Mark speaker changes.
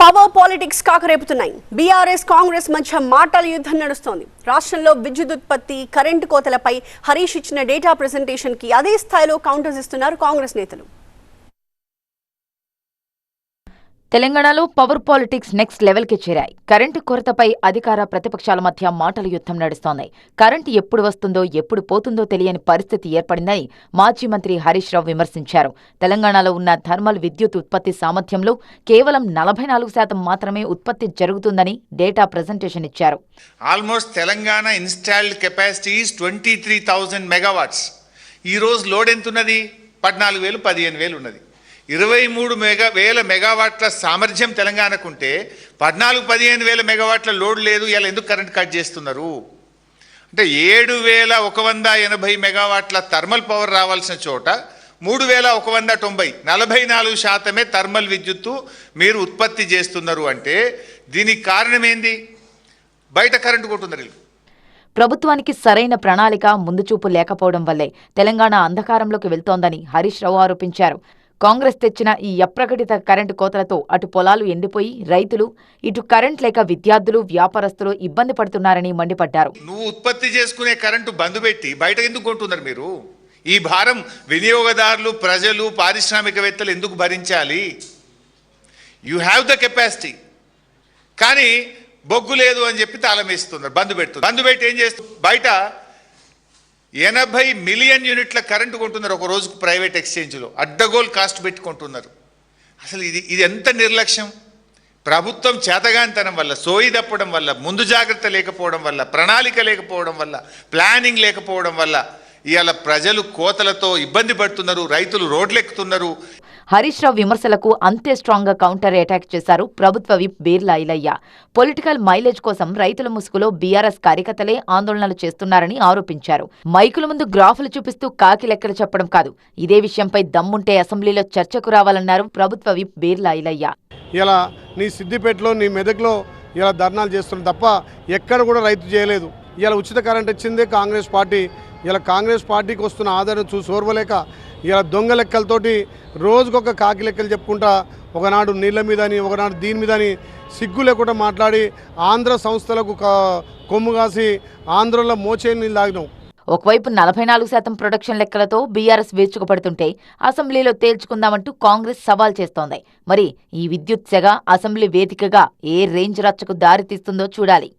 Speaker 1: Power politics కాకరేపుతున్నాయి. BRS Congress మధ్య మాటల యుద్ధం నడుస్తోంది. రాష్ట్రంలో విద్యుత్ ఉత్పత్తి, కరెంటు కోతలపై హరీష్ ఇచ్చిన డేటా ప్రెజెంటేషన్ కి అదే స్థాయిలో కౌంటర్స్ ఇస్తున్నారు కాంగ్రెస్ నేతలు.
Speaker 2: తెలంగాణలో పవర్ పాలిటిక్స్ నెక్స్ట్ లెవెల్కి చేరాయి. కరెంటు కొరతపై అధికార ప్రతిపక్షాల మధ్య మాటల యుద్ధం నడుస్తోంది. కరెంటు ఎప్పుడు వస్తుందో ఎప్పుడు పోతుందో తెలియని పరిస్థితి ఏర్పడిందని మాజీ మంత్రి హరీష్ రావు విమర్శించారు. తెలంగాణలో ఉన్న థర్మల్ విద్యుత్ ఉత్పత్తి సామర్థ్యంలో కేవలం 44% మాత్రమే ఉత్పత్తి జరుగుతుందని డేటా ప్రెజెంటేషన్ ఇచ్చారు.
Speaker 3: Almost Telangana installed capacity 23,000 megawatts. ఈరోజు లోడ్ ఎంత ఉన్నది? 14,000 15,000 ఉన్నది. 23,000 మెగావాట్ల సామర్థ్యం తెలంగాణకుంటే 14,000-15,000 మెగావాట్ల లోడ్ లేదు. ఇలా ఎందుకు కరెంట్ కట్ చేస్తున్నారు? అంటే 7,180 మెగావాట్ల థర్మల్ పవర్ రావాల్సిన చోట 3,190 44% థర్మల్ విద్యుత్తు మీరు ఉత్పత్తి చేస్తున్నారు. అంటే దీనికి కారణం ఏంది? బయట కరెంటు కొంటున్నారు.
Speaker 2: ప్రభుత్వానికి సరైన ప్రణాళిక, ముందుచూపు లేకపోవడం వల్లే తెలంగాణ అంధకారంలోకి వెళ్తోందని హరీష్ రావు ఆరోపించారు. కాంగ్రెస్ తెచ్చిన ఈ అప్రకటిత కరెంటు కోతలతో అటు పొలాలు ఎండిపోయి రైతులు, ఇటు కరెంట్ లేక విద్యార్థులు, వ్యాపారస్తులు ఇబ్బంది పడుతున్నారని మండిపడ్డారు.
Speaker 3: నువ్వు ఉత్పత్తి చేసుకునే కరెంటు బంద్ పెట్టి బయట ఎందుకు కొంటున్నారు మీరు? ఈ భారం వినియోగదారులు, ప్రజలు, పారిశ్రామికవేత్తలు ఎందుకు భరించాలి? యూ హ్యావ్ ద కెపాసిటీ, కానీ బొగ్గు లేదు అని చెప్పి తాళం వేస్తున్నారు, బంద్ పెడుతున్నారు. బంద్ పెట్టి ఏం చేస్తున్నారు? బయట 80 మిలియన్ యూనిట్ల కరెంటు కొంటున్నారు ఒక రోజుకు ప్రైవేట్ ఎక్స్చేంజ్లో. అడ్డగోల్ కాస్ట్ పెట్టుకుంటున్నారు. అసలు ఇది ఎంత నిర్లక్ష్యం! ప్రభుత్వం చేతగానితనం వల్ల, సోయి తప్పడం వల్ల, ముందు జాగ్రత్త లేకపోవడం వల్ల, ప్రణాళిక లేకపోవడం వల్ల, ప్లానింగ్ లేకపోవడం వల్ల ఇవాళ ప్రజలు కోతలతో ఇబ్బంది పడుతున్నారు, రైతులు రోడ్లెక్కుతున్నారు.
Speaker 2: హరీష్ రావు విమర్శలకు అంతే స్ట్రాంగ్ గా కౌంటర్ అటాక్ చేశారు ప్రభుత్వ whip Beerla Ilaiah. Political mileage కోసం రైతుల ముసుగులో బీఆర్ఎస్ కార్యకర్తలే ఆందోళనలు చేస్తున్నారని ఆరోపించారు. మైకుల ముందు గ్రాఫులు చూపిస్తూ కాకి లెక్కలు చెప్పడం కాదు, ఇదే విషయంపై దమ్ముంటే అసెంబ్లీలో చర్చకు రావాలన్నారు ప్రభుత్వ విప్ బీర్లా ఐలయ్య.
Speaker 4: ఇలా నీ సిద్దిపేటలో, నీ మెదక్లో ఇలా ధర్నాలు చేస్తున్నారు తప్ప ఎక్కడ కూడా రైతు చేయలేదు. ఇలా ఉచిత కరెంట్ ఇచ్చిందే కాంగ్రెస్ పార్టీ. ఇలా కాంగ్రెస్ పార్టీకి వస్తున్న ఆదరణ చూసి ఓర్వలేక ఇలా దొంగ లెక్కలతోటి రోజుకొక కాకి లెక్కలు చెప్పుకుంటా, ఒకనాడు నీళ్ళ మీదని, ఒకనాడు దీని మీదని సిగ్గు లేకుండా మాట్లాడి ఆంధ్ర సంస్థలకు కొమ్ము కాసి ఆంధ్రలో మోచే నీళ్ళు తాగినాం.
Speaker 2: ఒకవైపు 44% ప్రొడక్షన్ లెక్కలతో బీఆర్ఎస్ విరుచుకుపడుతుంటే అసెంబ్లీలో తేల్చుకుందామంటూ కాంగ్రెస్ సవాల్ చేస్తోంది. మరి ఈ విద్యుత్ సెగ అసెంబ్లీ వేదికగా ఏ రేంజ్ రచ్చకు దారితీస్తుందో చూడాలి.